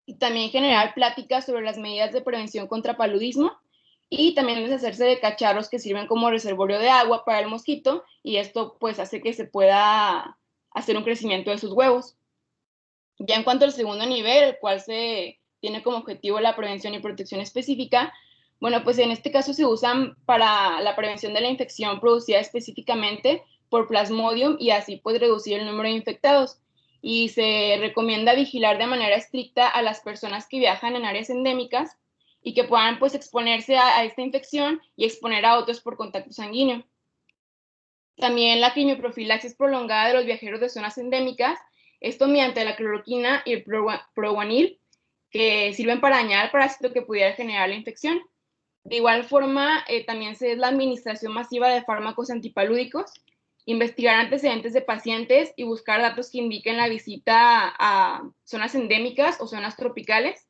Y también generar pláticas sobre las medidas de prevención contra paludismo, y también deshacerse de cacharros que sirven como reservorio de agua para el mosquito, y esto pues hace que se pueda hacer un crecimiento de sus huevos. Ya en cuanto al segundo nivel, el cual se tiene como objetivo la prevención y protección específica, bueno, pues en este caso se usan para la prevención de la infección producida específicamente por Plasmodium, y así pues reducir el número de infectados. Y se recomienda vigilar de manera estricta a las personas que viajan en áreas endémicas y que puedan pues exponerse a esta infección y exponer a otros por contacto sanguíneo. También la quimioprofilaxis prolongada de los viajeros de zonas endémicas, esto mediante la cloroquina y el proguanil, que sirven para dañar al parásito que pudiera generar la infección. De igual forma, también se es la administración masiva de fármacos antipalúdicos, investigar antecedentes de pacientes y buscar datos que indiquen la visita a zonas endémicas o zonas tropicales.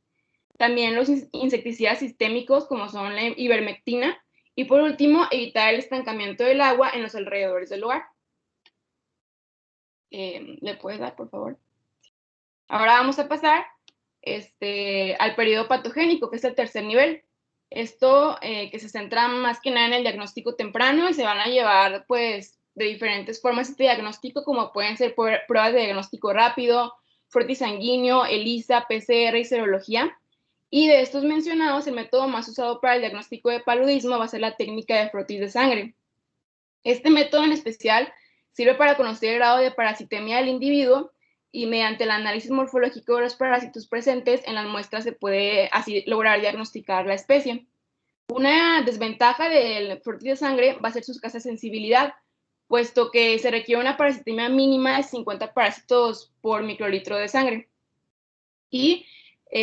También los insecticidas sistémicos, como son la ivermectina. Y por último, evitar el estancamiento del agua en los alrededores del lugar. ¿Le puedes dar, por favor? Ahora vamos a pasar al periodo patogénico, que es el tercer nivel. Esto que se centra más que nada en el diagnóstico temprano, y se van a llevar pues de diferentes formas este diagnóstico, como pueden ser pruebas de diagnóstico rápido, frotis sanguíneo, ELISA, PCR y serología. Y de estos mencionados, el método más usado para el diagnóstico de paludismo va a ser la técnica de frotis de sangre. Este método en especial sirve para conocer el grado de parasitemia del individuo, y mediante el análisis morfológico de los parásitos presentes en las muestras se puede así lograr diagnosticar la especie. Una desventaja del frotis de sangre va a ser su escasa sensibilidad, puesto que se requiere una parasitemia mínima de 50 parásitos por microlitro de sangre. Y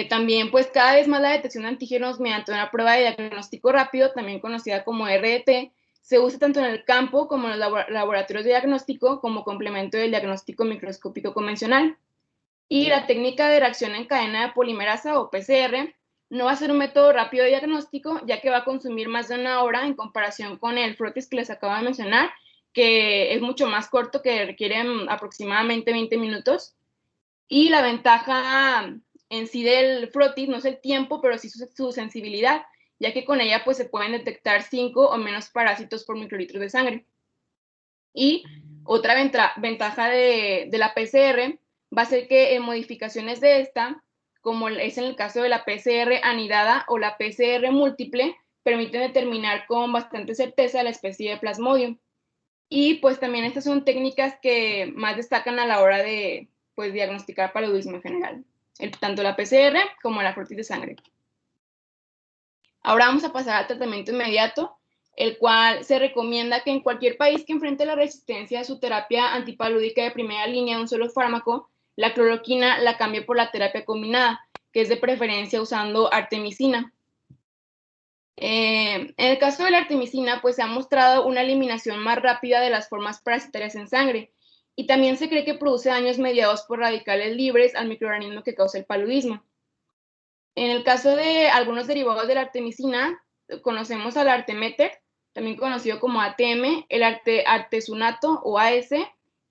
también, pues cada vez más la detección de antígenos mediante una prueba de diagnóstico rápido, también conocida como RDT, se usa tanto en el campo como en los laboratorios de diagnóstico como complemento del diagnóstico microscópico convencional. Y la técnica de reacción en cadena de polimerasa o PCR no va a ser un método rápido de diagnóstico, ya que va a consumir más de 1 hora en comparación con el frotis que les acabo de mencionar, que es mucho más corto, que requiere aproximadamente 20 minutos. Y la ventaja en sí del frotis no es el tiempo, pero sí su sensibilidad, ya que con ella pues se pueden detectar 5 o menos parásitos por microlitro de sangre. Y otra ventaja de la PCR va a ser que en modificaciones de esta, como es en el caso de la PCR anidada o la PCR múltiple, permiten determinar con bastante certeza la especie de Plasmodium. Y pues también estas son técnicas que más destacan a la hora de pues, diagnosticar paludismo en general, tanto la PCR como la frotis de sangre. Ahora vamos a pasar al tratamiento inmediato, el cual se recomienda que en cualquier país que enfrente la resistencia a su terapia antipalúdica de primera línea de un solo fármaco, la cloroquina la cambie por la terapia combinada, que es de preferencia usando artemisina. En el caso de la artemisina, pues se ha mostrado una eliminación más rápida de las formas parasitarias en sangre, y también se cree que produce daños mediados por radicales libres al microorganismo que causa el paludismo. En el caso de algunos derivados de la artemisina, conocemos al arteméter, también conocido como ATM, el artesunato o AS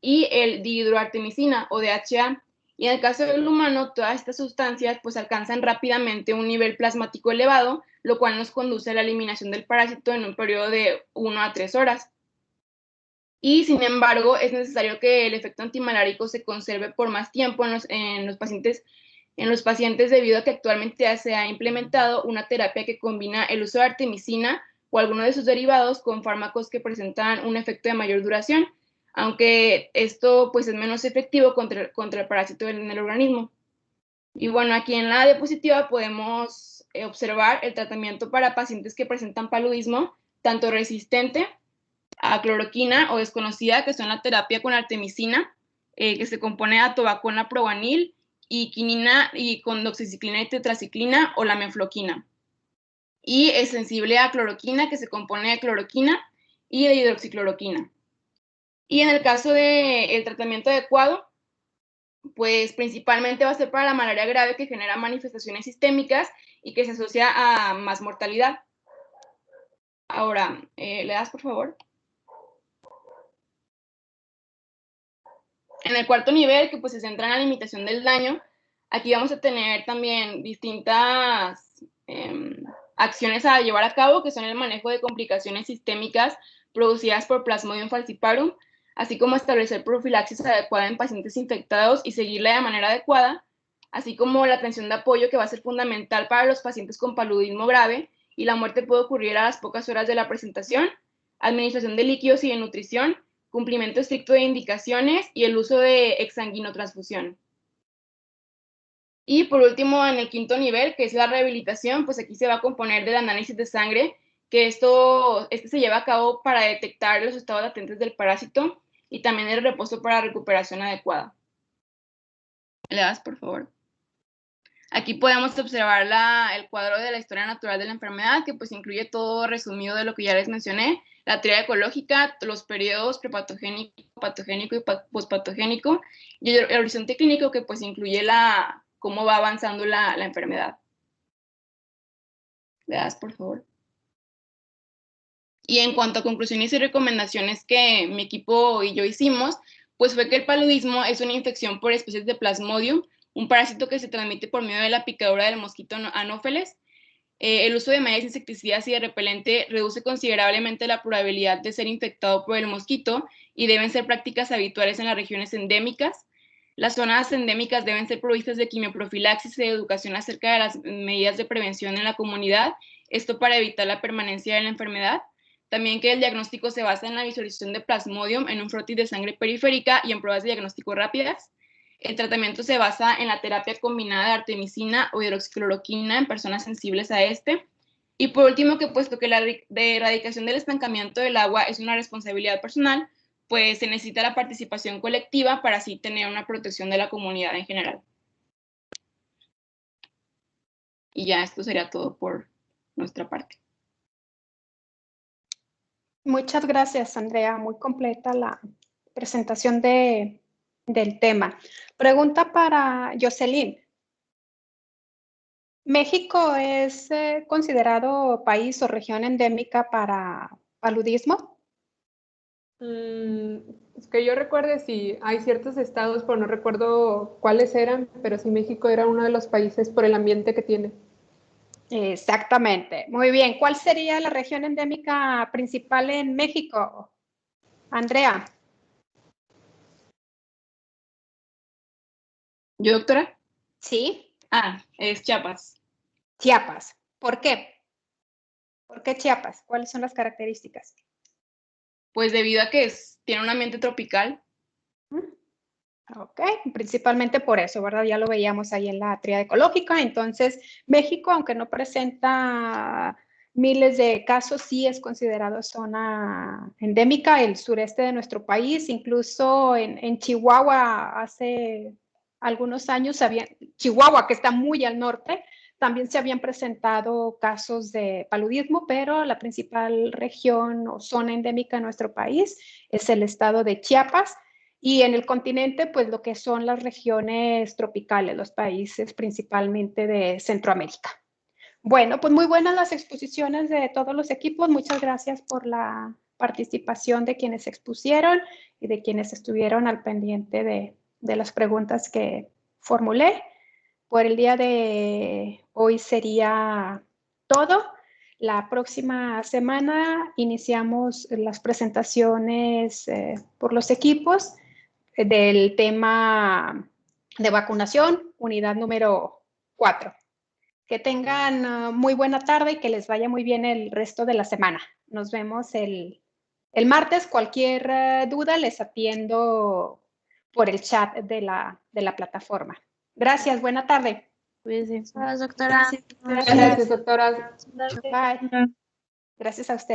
y el dihidroartemisina o DHA. Y en el caso del humano, todas estas sustancias pues alcanzan rápidamente un nivel plasmático elevado, lo cual nos conduce a la eliminación del parásito en un periodo de 1 a 3 horas. Y sin embargo, es necesario que el efecto antimalárico se conserve por más tiempo en los pacientes debido a que actualmente ya se ha implementado una terapia que combina el uso de artemisina o alguno de sus derivados con fármacos que presentan un efecto de mayor duración, aunque esto pues es menos efectivo contra el parásito en el organismo. Y bueno, aquí en la diapositiva podemos observar el tratamiento para pacientes que presentan paludismo, tanto resistente a cloroquina o desconocida, que son la terapia con artemisina, que se compone de atobacona provanil, y quinina y con doxiciclina y tetraciclina o la mefloquina. Y es sensible a cloroquina, que se compone de cloroquina y de hidroxicloroquina. Y en el caso del tratamiento adecuado, pues principalmente va a ser para la malaria grave que genera manifestaciones sistémicas y que se asocia a más mortalidad. Ahora, ¿le das, por favor? En el cuarto nivel, que pues se centra en la limitación del daño, aquí vamos a tener también distintas acciones a llevar a cabo, que son el manejo de complicaciones sistémicas producidas por Plasmodium falciparum, así como establecer profilaxis adecuada en pacientes infectados y seguirla de manera adecuada, así como la atención de apoyo que va a ser fundamental para los pacientes con paludismo grave y la muerte puede ocurrir a las pocas horas de la presentación, administración de líquidos y de nutrición, cumplimiento estricto de indicaciones y el uso de exsanguinotransfusión. Y por último, en el quinto nivel, que es la rehabilitación, pues aquí se va a componer del análisis de sangre, que este se lleva a cabo para detectar los estados latentes del parásito y también el reposo para recuperación adecuada. ¿Le das, por favor? Aquí podemos observar el cuadro de la historia natural de la enfermedad, que pues incluye todo resumido de lo que ya les mencioné, la teoría ecológica, los periodos prepatogénico, patogénico y pospatogénico, y el horizonte clínico, que pues incluye cómo va avanzando la enfermedad. ¿Le das, por favor? Y en cuanto a conclusiones y recomendaciones que mi equipo y yo hicimos, pues fue que el paludismo es una infección por especies de Plasmodium, un parásito que se transmite por medio de la picadura del mosquito Anopheles. El uso de medidas insecticidas y de repelente reduce considerablemente la probabilidad de ser infectado por el mosquito y deben ser prácticas habituales en las regiones endémicas. Las zonas endémicas deben ser provistas de quimioprofilaxis y de educación acerca de las medidas de prevención en la comunidad, esto para evitar la permanencia de la enfermedad. También que el diagnóstico se basa en la visualización de Plasmodium en un frotis de sangre periférica y en pruebas de diagnóstico rápidas. El tratamiento se basa en la terapia combinada de artemisina o hidroxicloroquina en personas sensibles a este. Y por último, que puesto que la erradicación del estancamiento del agua es una responsabilidad personal, pues se necesita la participación colectiva para así tener una protección de la comunidad en general. Y ya esto sería todo por nuestra parte. Muchas gracias, Andrea. Muy completa la presentación del tema. Pregunta para Jocelyn. ¿México es considerado país o región endémica para paludismo? Es que yo recuerde si hay ciertos estados, pero no recuerdo cuáles eran, pero sí México era uno de los países por el ambiente que tiene. Exactamente. Muy bien. ¿Cuál sería la región endémica principal en México? Andrea. ¿Yo, doctora? Sí. Es Chiapas. Chiapas. ¿Por qué? ¿Por qué Chiapas? ¿Cuáles son las características? Pues debido a que tiene un ambiente tropical. Ok, principalmente por eso, ¿verdad? Ya lo veíamos ahí en la tríada ecológica. Entonces, México, aunque no presenta miles de casos, sí es considerado zona endémica, el sureste de nuestro país. Incluso en Chihuahua, hace algunos años, Chihuahua, que está muy al norte, también se habían presentado casos de paludismo, pero la principal región o zona endémica de nuestro país es el estado de Chiapas. Y en el continente, pues lo que son las regiones tropicales, los países principalmente de Centroamérica. Bueno, pues muy buenas las exposiciones de todos los equipos. Muchas gracias por la participación de quienes expusieron y de quienes estuvieron al pendiente de las preguntas que formulé. Por el día de hoy sería todo. La próxima semana iniciamos las presentaciones por los equipos del tema de vacunación, unidad número 4. Que tengan muy buena tarde y que les vaya muy bien el resto de la semana. Nos vemos el martes. Cualquier duda les atiendo por el chat de la plataforma. Gracias, buena tarde. Gracias, doctora. Gracias, doctora. Bye. Gracias a ustedes.